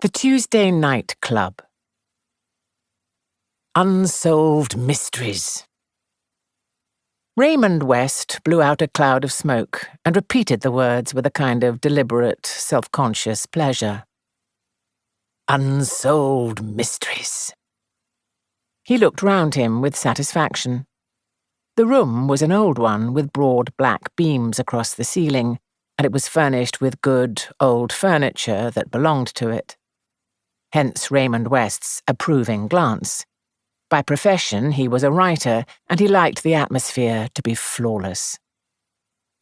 The Tuesday Night Club. Unsolved Mysteries. Raymond West blew out a cloud of smoke and repeated the words with a kind of deliberate, self-conscious pleasure. Unsolved mysteries. He looked round him with satisfaction. The room was an old one with broad black beams across the ceiling, and it was furnished with good, old furniture that belonged to it. Hence Raymond West's approving glance. By profession, he was a writer, and he liked the atmosphere to be flawless.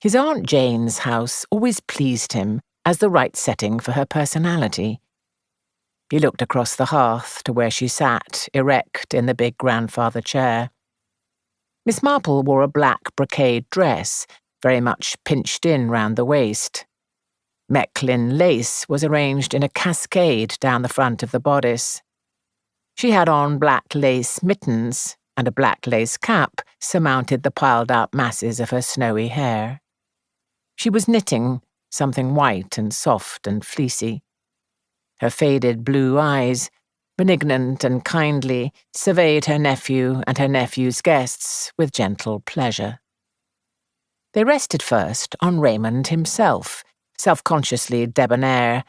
His Aunt Jane's house always pleased him as the right setting for her personality. He looked across the hearth to where she sat, erect in the big grandfather chair. Miss Marple wore a black brocade dress, very much pinched in round the waist. Mechlin lace was arranged in a cascade down the front of the bodice. She had on black lace mittens, and a black lace cap surmounted the piled-up masses of her snowy hair. She was knitting, something white and soft and fleecy. Her faded blue eyes, benignant and kindly, surveyed her nephew and her nephew's guests with gentle pleasure. They rested first on Raymond himself, self-consciously debonair,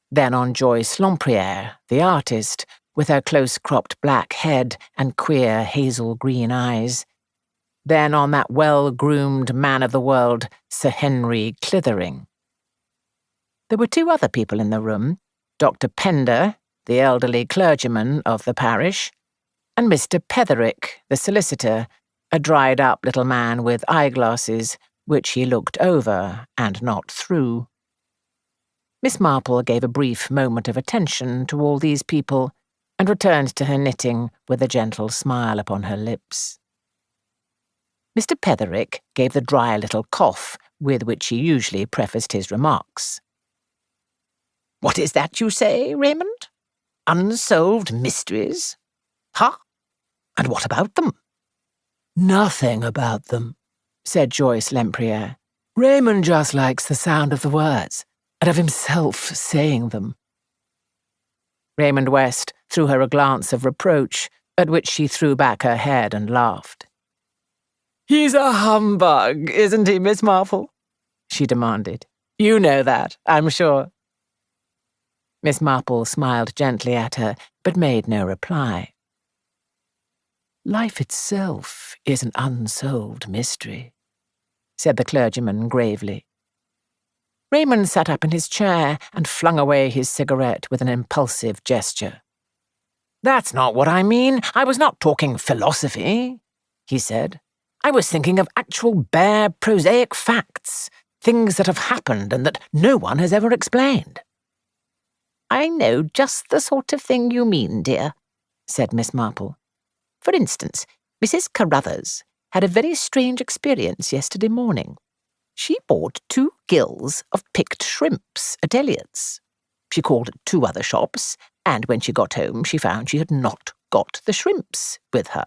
then on Joyce Lempriere, the artist, with her close-cropped black head and queer hazel-green eyes, then on that well-groomed man of the world, Sir Henry Clithering. There were two other people in the room, Dr. Pender, the elderly clergyman of the parish, and Mr. Petherick, the solicitor, a dried-up little man with eyeglasses, which he looked over and not through. Miss Marple gave a brief moment of attention to all these people and returned to her knitting with a gentle smile upon her lips. Mr. Petherick gave the dry little cough with which he usually prefaced his remarks. "What is that you say, Raymond? Unsolved mysteries? Ha! And what about them?" "Nothing about them," said Joyce Lempriere. "Raymond just likes the sound of the words, and of himself saying them." Raymond West threw her a glance of reproach, at which she threw back her head and laughed. "He's a humbug, isn't he, Miss Marple?" she demanded. "You know that, I'm sure." Miss Marple smiled gently at her, but made no reply. "Life itself is an unsolved mystery," said the clergyman gravely. Raymond sat up in his chair and flung away his cigarette with an impulsive gesture. "That's not what I mean. I was not talking philosophy," he said. "I was thinking of actual bare prosaic facts, things that have happened and that no one has ever explained." "I know just the sort of thing you mean, dear," said Miss Marple. "For instance, Mrs. Carruthers had a very strange experience yesterday morning. She bought 2 gills of picked shrimps at Elliott's. She called at 2 other shops, and when she got home she found she had not got the shrimps with her.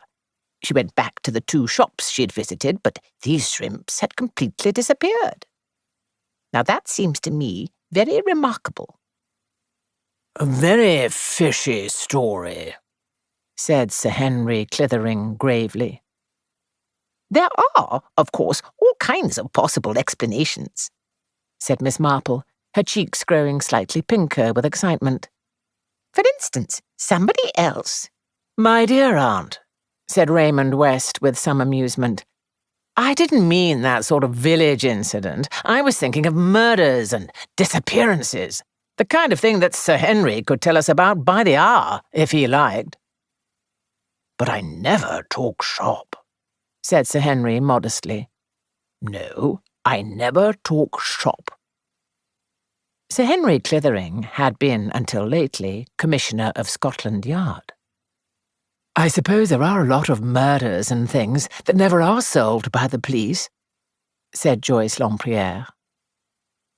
She went back to the 2 shops she had visited, but these shrimps had completely disappeared. Now that seems to me very remarkable." "A very fishy story," said Sir Henry Clithering gravely. "There are, of course, all kinds of possible explanations," said Miss Marple, her cheeks growing slightly pinker with excitement. "For instance, somebody else—" "My dear aunt," said Raymond West with some amusement, "I didn't mean that sort of village incident. I was thinking of murders and disappearances, the kind of thing that Sir Henry could tell us about by the hour, if he liked." "But I never talk shop," said Sir Henry modestly. "No, I never talk shop." Sir Henry Clithering had been, until lately, Commissioner of Scotland Yard. "I suppose there are a lot of murders and things that never are solved by the police," said Joyce Lempriere.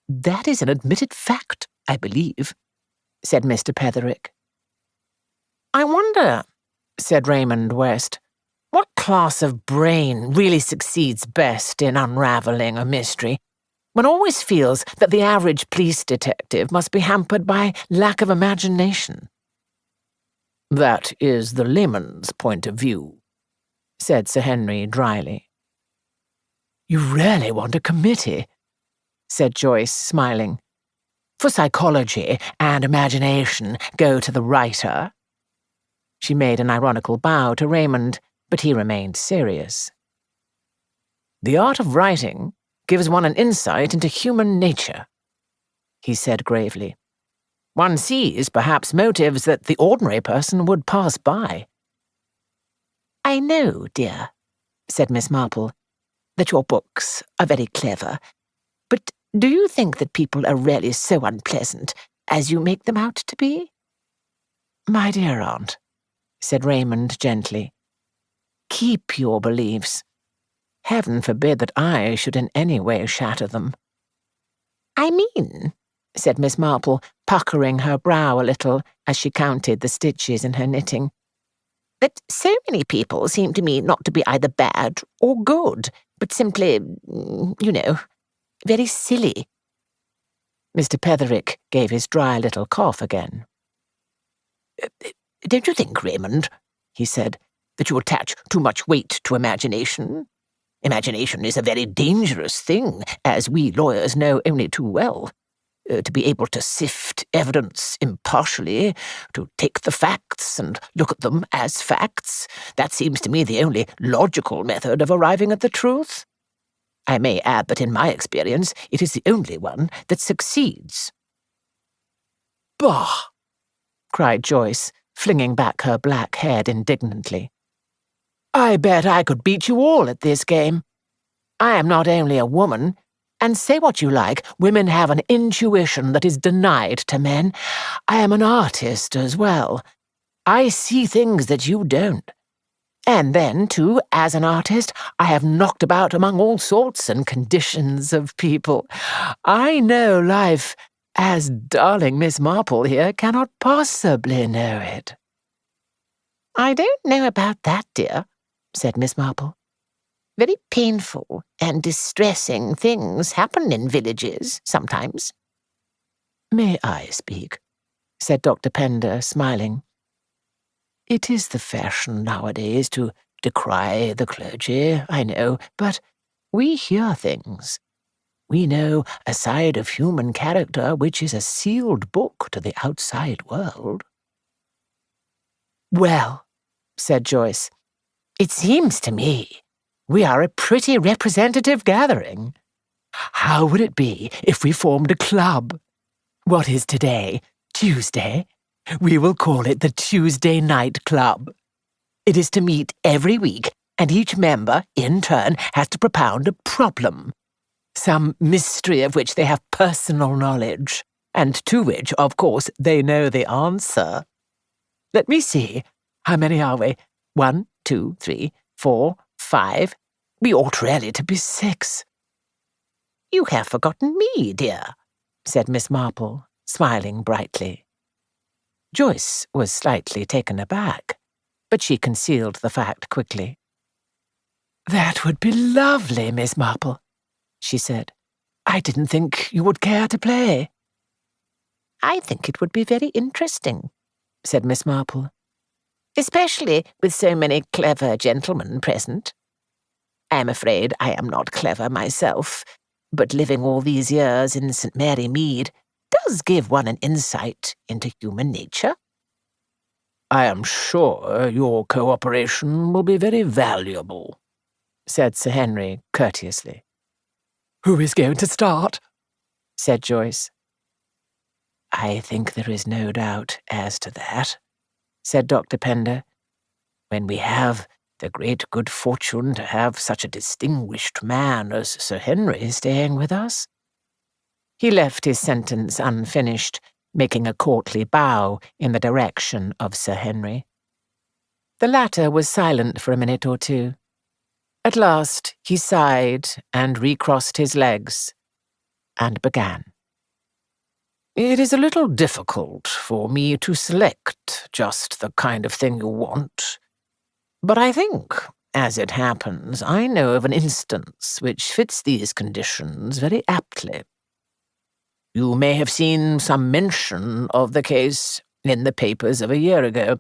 "That is an admitted fact, I believe," said Mr. Petherick. "I wonder," said Raymond West, "what class of brain really succeeds best in unravelling a mystery? One always feels that the average police detective must be hampered by lack of imagination." "That is the layman's point of view," said Sir Henry dryly. "You really want a committee," said Joyce, smiling. "For psychology and imagination go to the writer." She made an ironical bow to Raymond, but he remained serious. "The art of writing gives one an insight into human nature," he said gravely. "One sees, perhaps, motives that the ordinary person would pass by." "I know, dear," said Miss Marple, "that your books are very clever, but do you think that people are really so unpleasant as you make them out to be?" "My dear aunt," said Raymond gently, "keep your beliefs. Heaven forbid that I should in any way shatter them." "I mean," said Miss Marple, puckering her brow a little as she counted the stitches in her knitting, "that so many people seem to me not to be either bad or good, but simply, very silly." Mr. Petherick gave his dry little cough again. "Don't you think, Raymond," he said, "that you attach too much weight to imagination? Imagination is a very dangerous thing, as we lawyers know only too well. To be able to sift evidence impartially, to take the facts and look at them as facts, that seems to me the only logical method of arriving at the truth. I may add that in my experience it is the only one that succeeds." "Bah!" cried Joyce, flinging back her black head indignantly. "I bet I could beat you all at this game. I am not only a woman, and say what you like, women have an intuition that is denied to men. I am an artist as well. I see things that you don't. And then, too, as an artist, I have knocked about among all sorts and conditions of people. I know life, as darling Miss Marple here cannot possibly know it." "I don't know about that, dear," said Miss Marple. "Very painful and distressing things happen in villages, sometimes." "May I speak?" said Dr. Pender, smiling. "It is the fashion nowadays to decry the clergy, I know, but we hear things. We know a side of human character which is a sealed book to the outside world." "Well," said Joyce, "it seems to me we are a pretty representative gathering. How would it be if we formed a club? What is today? Tuesday? We will call it the Tuesday Night Club. It is to meet every week, and each member, in turn, has to propound a problem, some mystery of which they have personal knowledge, and to which, of course, they know the answer. Let me see. How many are we? 1, 2, 3, 4, 5. We ought really to be 6. "You have forgotten me, dear," said Miss Marple, smiling brightly. Joyce was slightly taken aback, but she concealed the fact quickly. "That would be lovely, Miss Marple," she said. "I didn't think you would care to play." "I think it would be very interesting," said Miss Marple, "especially with so many clever gentlemen present. I am afraid I am not clever myself, but living all these years in St. Mary Mead does give one an insight into human nature." "I am sure your cooperation will be very valuable," said Sir Henry courteously. "Who is going to start?" said Joyce. "I think there is no doubt as to that," said Dr. Pender. "When we have the great good fortune to have such a distinguished man as Sir Henry staying with us." He left his sentence unfinished, making a courtly bow in the direction of Sir Henry. The latter was silent for a minute or two. At last he sighed and recrossed his legs, and began. "It is a little difficult for me to select just the kind of thing you want. But I think, As it happens, I know of an instance which fits these conditions very aptly. You may have seen some mention of the case in the papers of a year ago.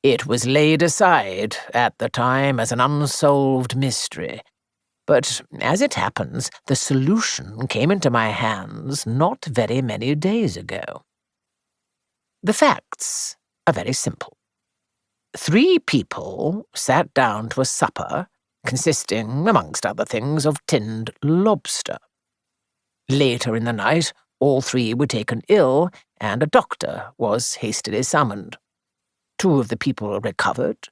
It was laid aside at the time as an unsolved mystery, but as it happens, the solution came into my hands not very many days ago. The facts are very simple. 3 people sat down to a supper consisting, amongst other things, of tinned lobster. Later in the night, all 3 were taken ill, and a doctor was hastily summoned. 2 of the people recovered.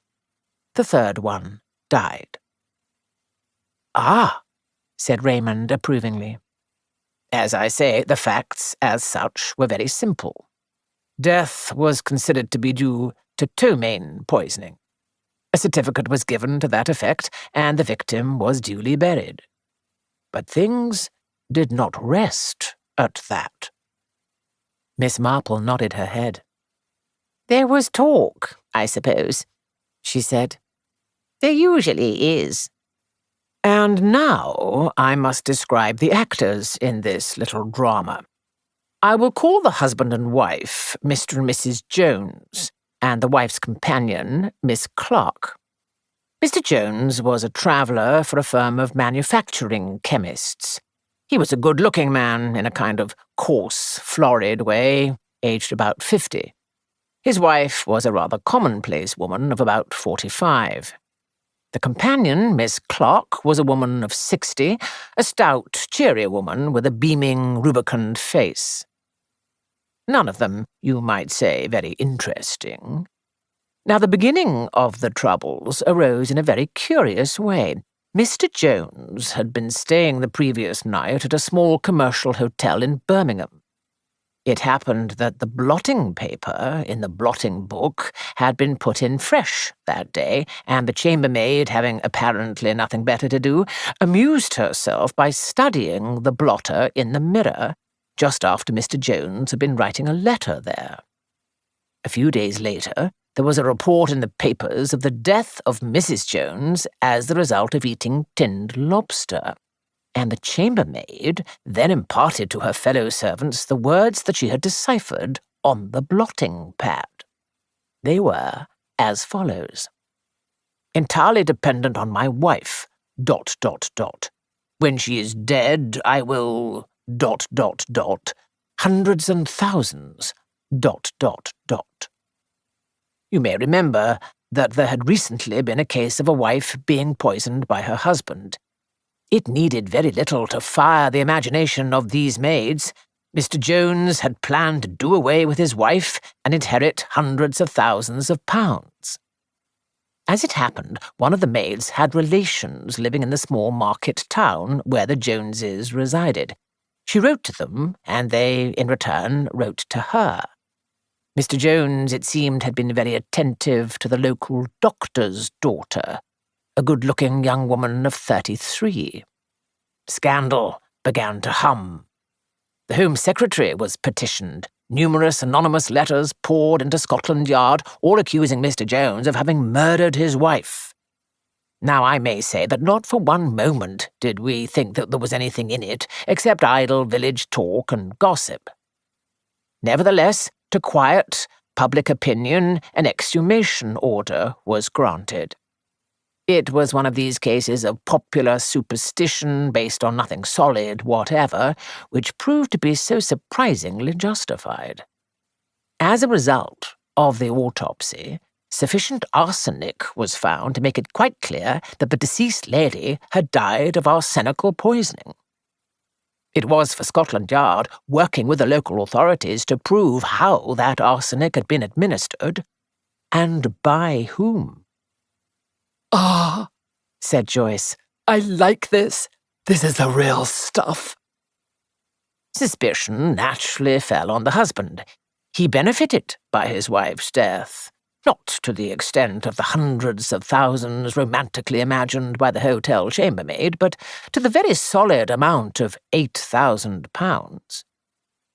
The 3rd one died. "Ah," said Raymond approvingly. "As I say, the facts, as such, were very simple. Death was considered to be due to ptomaine poisoning. A certificate was given to that effect, and the victim was duly buried. But things did not rest at that." Miss Marple nodded her head. "There was talk, I suppose," she said. "There usually is." And now I must describe the actors in this little drama. I will call the husband and wife Mr. and Mrs. Jones, and the wife's companion Miss Clark. Mr. Jones was a traveller for a firm of manufacturing chemists. He was a good-looking man in a kind of coarse, florid way, aged about 50. His wife was a rather commonplace woman of about 45. The companion, Miss Clark, was a woman of 60, a stout, cheery woman with a beaming, rubicund face. None of them, you might say, very interesting. Now, the beginning of the troubles arose in a very curious way. Mr. Jones had been staying the previous night at a small commercial hotel in Birmingham. It happened that the blotting paper in the blotting book had been put in fresh that day, and the chambermaid, having apparently nothing better to do, amused herself by studying the blotter in the mirror just after Mr. Jones had been writing a letter there. A few days later, there was a report in the papers of the death of Mrs. Jones as the result of eating tinned lobster, and the chambermaid then imparted to her fellow servants the words that she had deciphered on the blotting pad. They were as follows: "Entirely dependent on my wife, ... When she is dead, I will ... Hundreds and thousands, ... You may remember that there had recently been a case of a wife being poisoned by her husband. It needed very little to fire the imagination of these maids. Mr. Jones had planned to do away with his wife and inherit hundreds of thousands of pounds. As it happened, one of the maids had relations living in the small market town where the Joneses resided. She wrote to them, and they, in return, wrote to her. Mr. Jones, it seemed, had been very attentive to the local doctor's daughter, a good-looking young woman of 33. Scandal began to hum. The Home Secretary was petitioned. Numerous anonymous letters poured into Scotland Yard, all accusing Mr. Jones of having murdered his wife. Now, I may say that not for one moment did we think that there was anything in it, except idle village talk and gossip. Nevertheless, to quiet public opinion, an exhumation order was granted. It was one of these cases of popular superstition based on nothing solid whatever, which proved to be so surprisingly justified. As a result of the autopsy, sufficient arsenic was found to make it quite clear that the deceased lady had died of arsenical poisoning. It was for Scotland Yard, working with the local authorities, to prove how that arsenic had been administered, and by whom. "Ah," said Joyce, "I like this. This is the real stuff." Suspicion naturally fell on the husband. He benefited by his wife's death, not to the extent of the hundreds of thousands romantically imagined by the hotel chambermaid, but to the very solid amount of £8,000.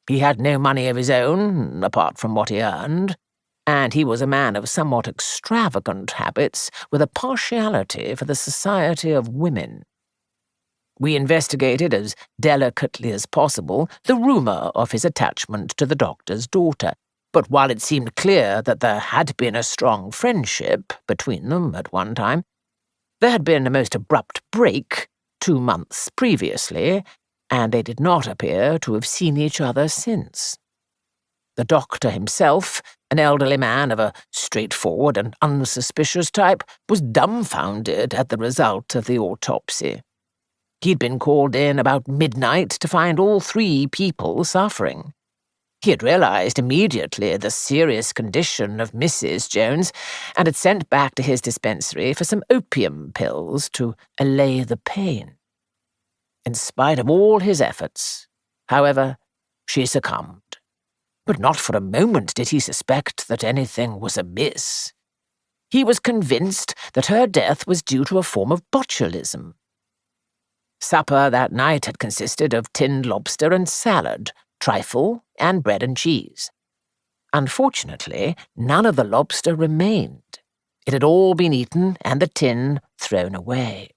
He had no money of his own, apart from what he earned. and he was a man of somewhat extravagant habits with a partiality for the society of women. We investigated as delicately as possible the rumour of his attachment to the doctor's daughter, but while it seemed clear that there had been a strong friendship between them at one time, there had been a most abrupt break 2 months previously, and they did not appear to have seen each other since. The doctor himself, an elderly man of a straightforward and unsuspicious type, was dumbfounded at the result of the autopsy. He'd been called in about midnight to find all 3 people suffering. He had realized immediately the serious condition of Mrs. Jones and had sent back to his dispensary for some opium pills to allay the pain. In spite of all his efforts, however, she succumbed. But not for a moment did he suspect that anything was amiss. He was convinced that her death was due to a form of botulism. Supper that night had consisted of tinned lobster and salad, trifle, and bread and cheese. Unfortunately, none of the lobster remained. It had all been eaten and the tin thrown away.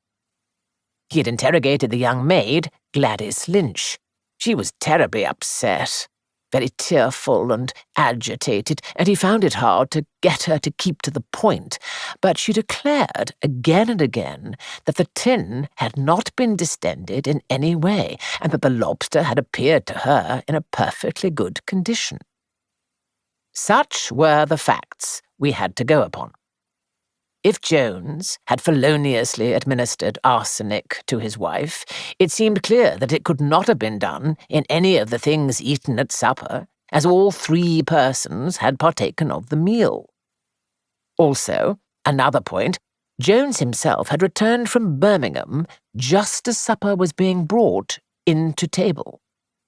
He had interrogated the young maid, Gladys Lynch. She was terribly upset, very tearful and agitated, and he found it hard to get her to keep to the point, but she declared again and again that the tin had not been distended in any way, and that the lobster had appeared to her in a perfectly good condition. Such were the facts we had to go upon. If Jones had feloniously administered arsenic to his wife, it seemed clear that it could not have been done in any of the things eaten at supper, as all 3 persons had partaken of the meal. Also, another point, Jones himself had returned from Birmingham just as supper was being brought into table,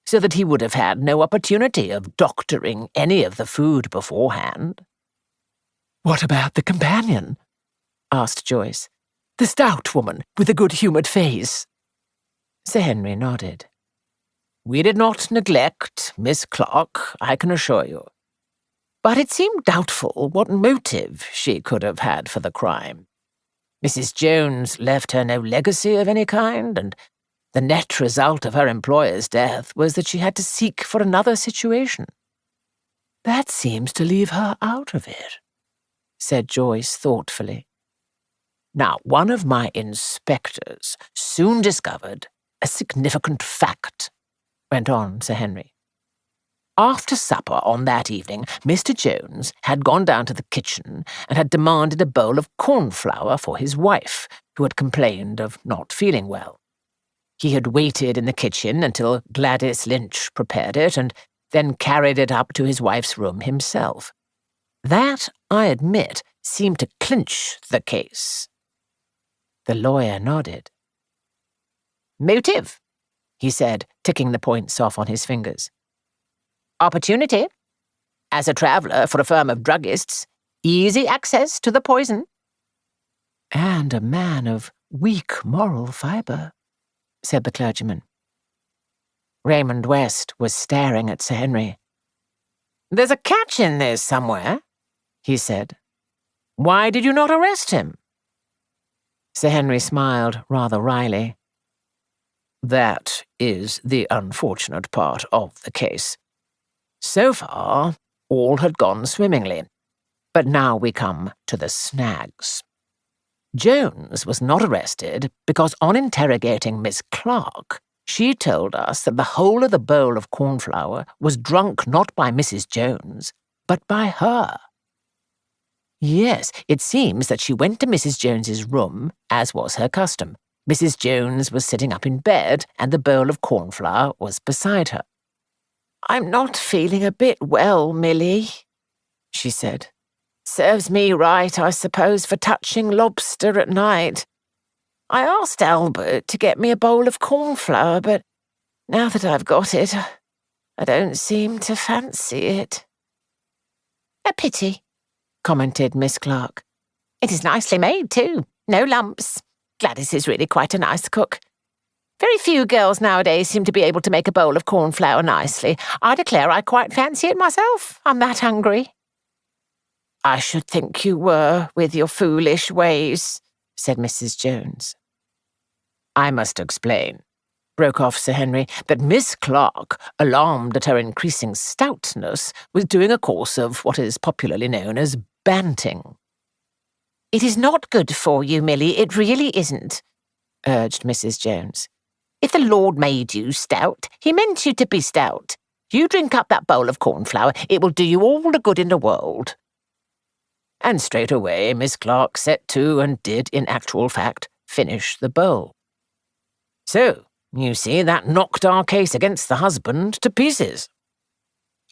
so that he would have had no opportunity of doctoring any of the food beforehand. "What about the companion?" asked Joyce. "The stout woman with the good-humoured face." Sir Henry nodded. "We did not neglect Miss Clark, I can assure you. But it seemed doubtful what motive she could have had for the crime. Mrs. Jones left her no legacy of any kind, and the net result of her employer's death was that she had to seek for another situation." "That seems to leave her out of it," said Joyce thoughtfully. Now, one of my inspectors soon discovered a significant fact, went on Sir Henry. After supper on that evening, Mr. Jones had gone down to the kitchen and had demanded a bowl of cornflour for his wife, who had complained of not feeling well. He had waited in the kitchen until Gladys Lynch prepared it and then carried it up to his wife's room himself. That, I admit, seemed to clinch the case. The lawyer nodded. "Motive," he said, ticking the points off on his fingers. "Opportunity. As a traveller for a firm of druggists, easy access to the poison." "And a man of weak moral fibre," said the clergyman. Raymond West was staring at Sir Henry. "There's a catch in this somewhere," he said. "Why did you not arrest him?" Sir Henry smiled rather wryly. "That is the unfortunate part of the case. So far, all had gone swimmingly, but now we come to the snags. Jones was not arrested because on interrogating Miss Clark, she told us that the whole of the bowl of cornflour was drunk not by Mrs. Jones, but by her. Yes, it seems that she went to Mrs. Jones's room, as was her custom. Mrs. Jones was sitting up in bed, and the bowl of cornflour was beside her. "I'm not feeling a bit well, Milly," she said. "Serves me right, I suppose, for touching lobster at night. I asked Albert to get me a bowl of cornflour, but now that I've got it, I don't seem to fancy it." "A pity," commented Miss Clark. "It is nicely made, too. No lumps. Gladys is really quite a nice cook. Very few girls nowadays seem to be able to make a bowl of cornflour nicely. I declare I quite fancy it myself. I'm that hungry." I should think you were, with your foolish ways, said Mrs. Jones. I must explain, broke off Sir Henry, that Miss Clark, alarmed at her increasing stoutness, was doing a course of what is popularly known as banting. It is not good for you, Milly, it really isn't, urged Mrs. Jones. If the Lord made you stout, he meant you to be stout. You drink up that bowl of cornflour, it will do you all the good in the world. And straight away Miss Clark set to and did, in actual fact, finish the bowl. So, you see, that knocked our case against the husband to pieces.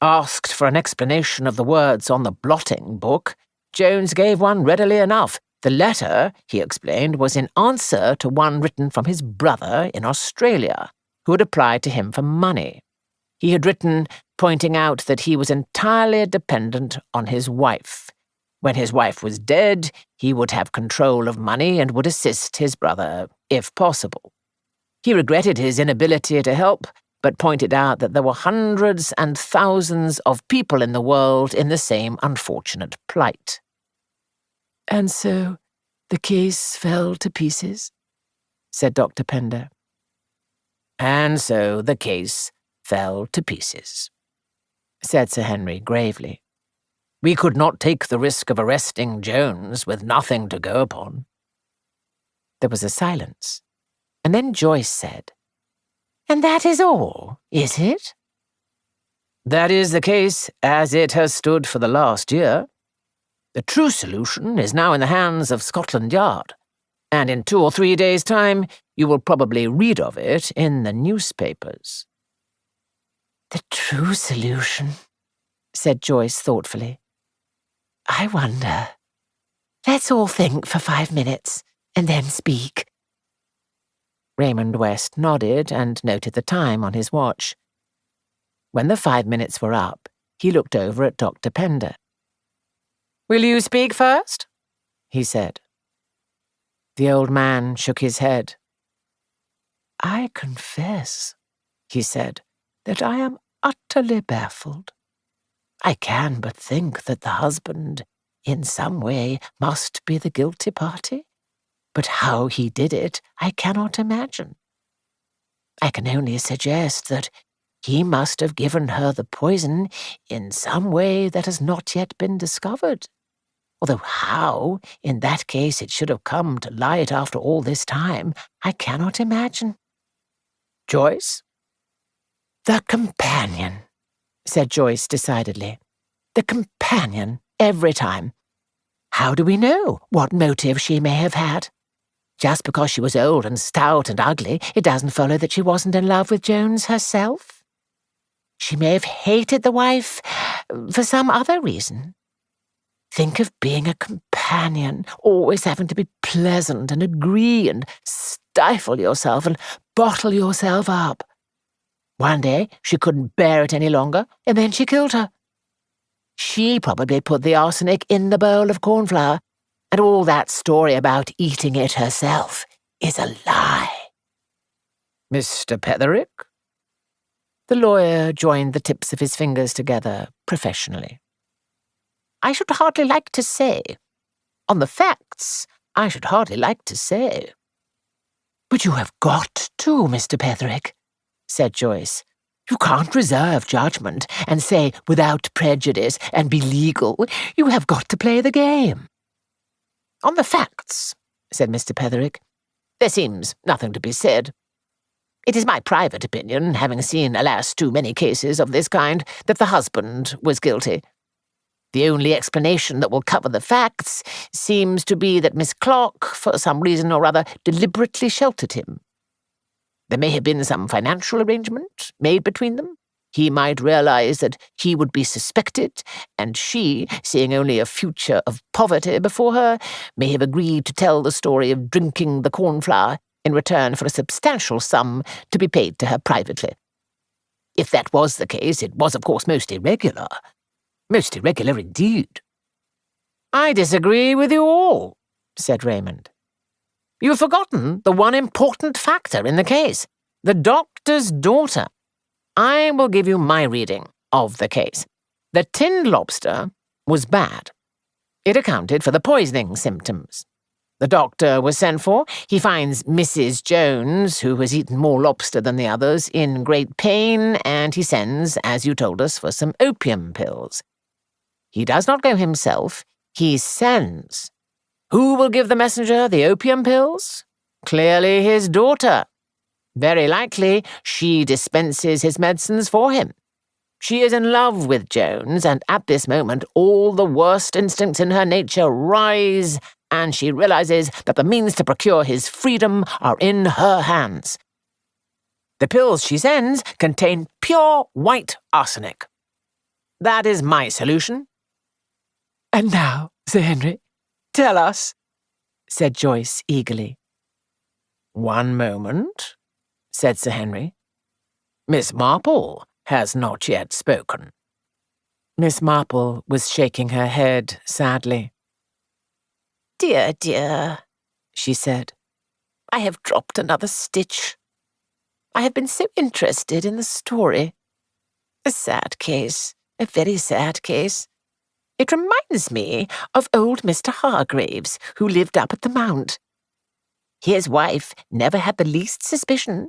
Asked for an explanation of the words on the blotting book, Jones gave one readily enough. The letter, he explained, was in answer to one written from his brother in Australia, who had applied to him for money. He had written, pointing out that he was entirely dependent on his wife. When his wife was dead, he would have control of money and would assist his brother, if possible. He regretted his inability to help, but pointed out that there were hundreds and thousands of people in the world in the same unfortunate plight. And so the case fell to pieces, said Dr. Pender. And so the case fell to pieces, said Sir Henry gravely. We could not take the risk of arresting Jones with nothing to go upon. There was a silence, and then Joyce said, And that is all, is it? That is the case as it has stood for the last year. The true solution is now in the hands of Scotland Yard, and in 2 or 3 days' time you will probably read of it in the newspapers. The true solution, said Joyce thoughtfully. I wonder. Let's all think for 5 minutes, and then speak. Raymond West nodded and noted the time on his watch. When the 5 minutes were up, he looked over at Dr. Pender. Will you speak first? He said. The old man shook his head. I confess, he said, that I am utterly baffled. I can but think that the husband, in some way, must be the guilty party, but how he did it I cannot imagine. I can only suggest that he must have given her the poison in some way that has not yet been discovered, although how, in that case, it should have come to light after all this time, I cannot imagine. Joyce? The companion, said Joyce decidedly. The companion, every time. How do we know what motive she may have had? Just because she was old and stout and ugly, it doesn't follow that she wasn't in love with Jones herself. She may have hated the wife for some other reason. Think of being a companion, always having to be pleasant and agree and stifle yourself and bottle yourself up. One day she couldn't bear it any longer, and then she killed her. She probably put the arsenic in the bowl of cornflour, and all that story about eating it herself is a lie. Mr. Petherick? The lawyer joined the tips of his fingers together professionally. I should hardly like to say. On the facts, I should hardly like to say. But you have got to, Mr. Petherick, said Joyce. You can't reserve judgment and say without prejudice and be legal. You have got to play the game. On the facts, said Mr. Petherick, there seems nothing to be said. It is my private opinion, having seen, alas, too many cases of this kind, that the husband was guilty. The only explanation that will cover the facts seems to be that Miss Clark, for some reason or other, deliberately sheltered him. There may have been some financial arrangement made between them. He might realize that he would be suspected, and she, seeing only a future of poverty before her, may have agreed to tell the story of drinking the cornflour in return for a substantial sum to be paid to her privately. If that was the case, it was, of course, most irregular. Most irregular indeed. I disagree with you all, said Raymond. You've forgotten the one important factor in the case, the doctor's daughter. I will give you my reading of the case. The tinned lobster was bad. It accounted for the poisoning symptoms. The doctor was sent for. He finds Mrs. Jones, who has eaten more lobster than the others, in great pain, and he sends, as you told us, for some opium pills. He does not go himself. He sends. Who will give the messenger the opium pills? Clearly his daughter. Very likely she dispenses his medicines for him. She is in love with Jones, and at this moment all the worst instincts in her nature rise, and she realizes that the means to procure his freedom are in her hands. The pills she sends contain pure white arsenic. That is my solution. And now, Sir Henry, tell us, said Joyce eagerly. One moment, said Sir Henry. Miss Marple has not yet spoken. Miss Marple was shaking her head sadly. Dear, dear, she said, I have dropped another stitch. I have been so interested in the story. A sad case, a very sad case. It reminds me of old Mr. Hargraves, who lived up at the Mount. His wife never had the least suspicion,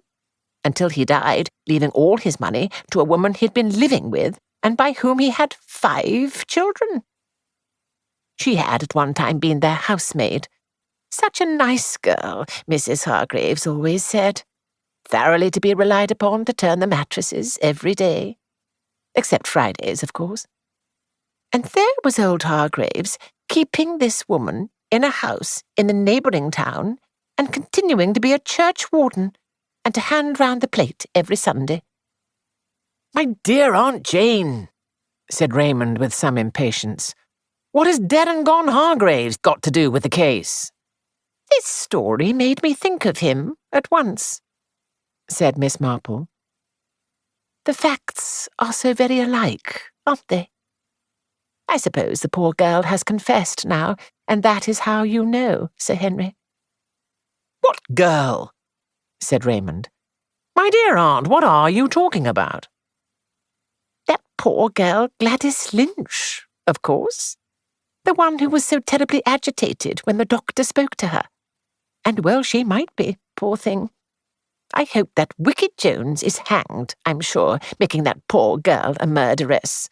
until he died, leaving all his money to a woman he'd been living with and by whom he had 5 children. She had at one time been their housemaid. Such a nice girl, Mrs. Hargraves always said. Thoroughly to be relied upon to turn the mattresses every day. Except Fridays, of course. And there was old Hargraves keeping this woman in a house in the neighbouring town and continuing to be a churchwarden and to hand round the plate every Sunday. My dear Aunt Jane, said Raymond with some impatience, what has dead and gone Hargraves got to do with the case? This story made me think of him at once, said Miss Marple. The facts are so very alike, aren't they? I suppose the poor girl has confessed now, and that is how you know, Sir Henry. What girl? Said Raymond. My dear aunt, what are you talking about? That poor girl Gladys Lynch, of course. The one who was so terribly agitated when the doctor spoke to her. And well she might be, poor thing. I hope that wicked Jones is hanged, I'm sure, making that poor girl a murderess.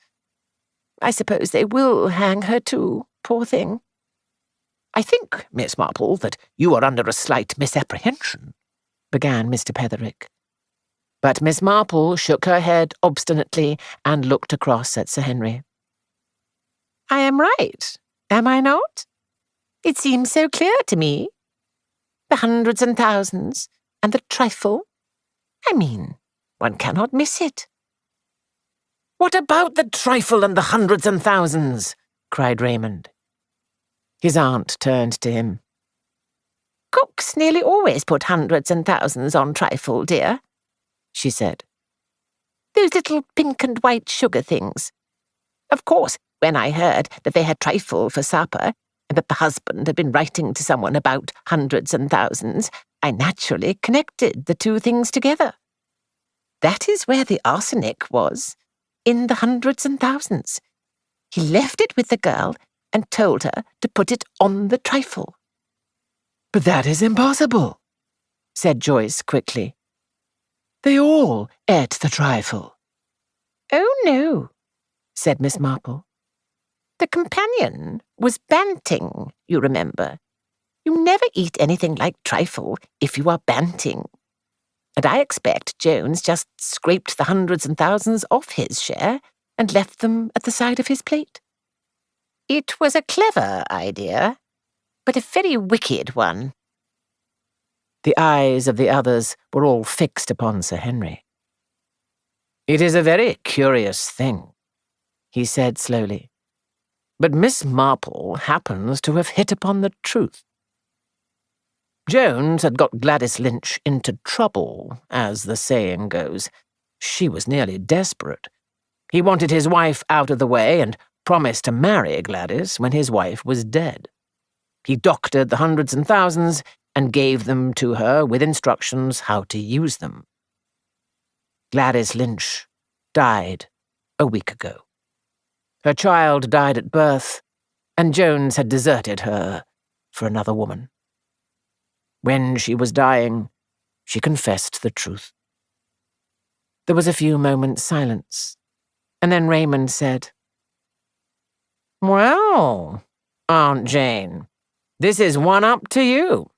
I suppose they will hang her too, poor thing. I think, Miss Marple, that you are under a slight misapprehension, began Mr. Petherick. But Miss Marple shook her head obstinately and looked across at Sir Henry. I am right, am I not? It seems so clear to me. The hundreds and thousands, and the trifle. I mean, one cannot miss it. What about the trifle and the hundreds and thousands? Cried Raymond. His aunt turned to him. Cooks nearly always put hundreds and thousands on trifle, dear, she said. Those little pink and white sugar things. Of course, when I heard that they had trifle for supper, and that the husband had been writing to someone about hundreds and thousands, I naturally connected the two things together. That is where the arsenic was, in the hundreds and thousands. He left it with the girl and told her to put it on the trifle. But that is impossible, said Joyce quickly. They all ate the trifle. Oh, no, said Miss Marple. The companion was banting, you remember. You never eat anything like trifle if you are banting. And I expect Jones just scraped the hundreds and thousands off his share and left them at the side of his plate. It was a clever idea, but a very wicked one. The eyes of the others were all fixed upon Sir Henry. It is a very curious thing, he said slowly. But Miss Marple happens to have hit upon the truth. Jones had got Gladys Lynch into trouble, as the saying goes. She was nearly desperate. He wanted his wife out of the way and promised to marry Gladys when his wife was dead. He doctored the hundreds and thousands and gave them to her with instructions how to use them. Gladys Lynch died a week ago. Her child died at birth, and Jones had deserted her for another woman. When she was dying, she confessed the truth. There was a few moments' silence, and then Raymond said, "Well, Aunt Jane, this is one up to you.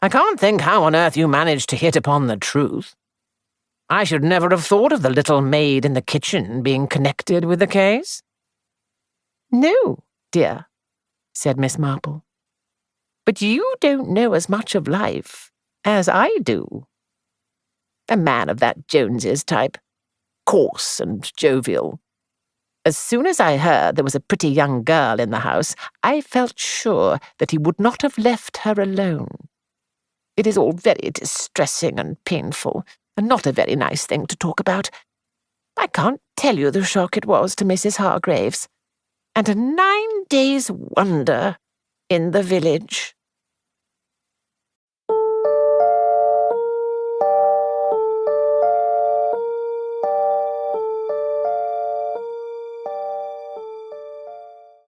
I can't think how on earth you managed to hit upon the truth. I should never have thought of the little maid in the kitchen being connected with the case." "No, dear," said Miss Marple. "But you don't know as much of life as I do. A man of that Jones's type, coarse and jovial. As soon as I heard there was a pretty young girl in the house, I felt sure that he would not have left her alone. It is all very distressing and painful, and not a very nice thing to talk about. I can't tell you the shock it was to Mrs. Hargraves, and a 9 days' wonder in the village."